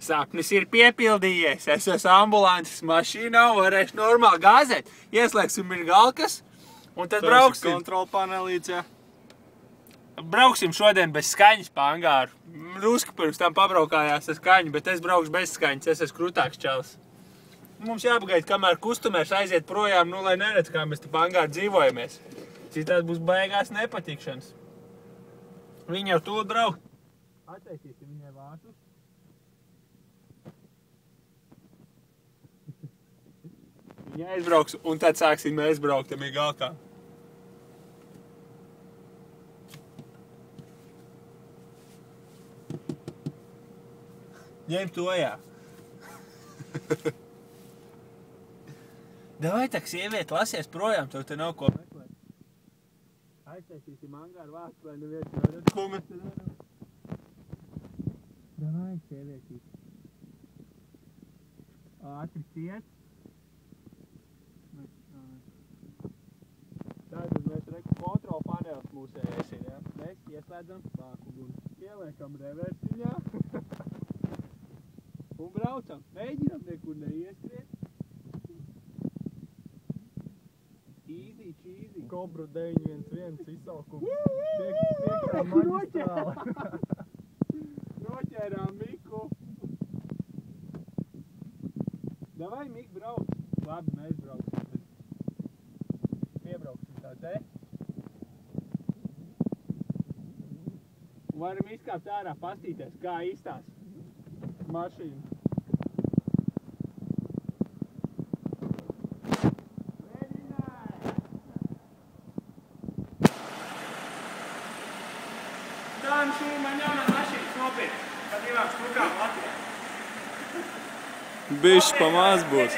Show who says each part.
Speaker 1: Sapnis ir piepildījies. Es esmu ambulances mašīnā, varēšu normāli gāzēt. Ieslēgsim mirgalkas un tad brauksim.
Speaker 2: Kontrola panelīts, jā.
Speaker 1: Brauksim šodien bez skaņas pa angāru. Ruska pirms tam pabraukājās ar skaņu, bet es braukšu bez skaņas. Es esmu krūtāks čalis. Mums jāpagaida, kamēr kustumēs aiziet projām, nu, lai neredz, kā mēs te pa angāru dzīvojamies. Citādi būs baigās nepatikšanas. Viņi jau tūlīt braukt. Attaisīsim viņai vātus. Viņa aizbrauks, un tad sāksim mēs braukt, tam ir galkā. Ņem to, jā. Davai, tak, sieviete, lasies projām, tev te nav ko meklēt. Aiztaisīsim angāru vāstu, lai neviens neredz, ko mēs te darām. Davai, sievietīt. Ātri ciet. Tātad mēs reku kontrola panelis mūsējais ir, ja? Mēs ieslēdzam spāku un ieliekam reversiņā. Un braucam. Mēģinam nekur neieskriet. Easy, cheesy.
Speaker 2: Kobra 911 izsaukums. Piektā maģistrāla.
Speaker 1: Noķērām Miku. Davai, Mik, brauc. Labi, mēs brauksim. Piebrauksim tā te. Varam izkāpt ārā, pastīties, kā izstās mašīna. Tā un šī man jaunā mašīnas nopirkt. Pa 2 štukām Latvijā.
Speaker 2: Bišķi pa maz būs.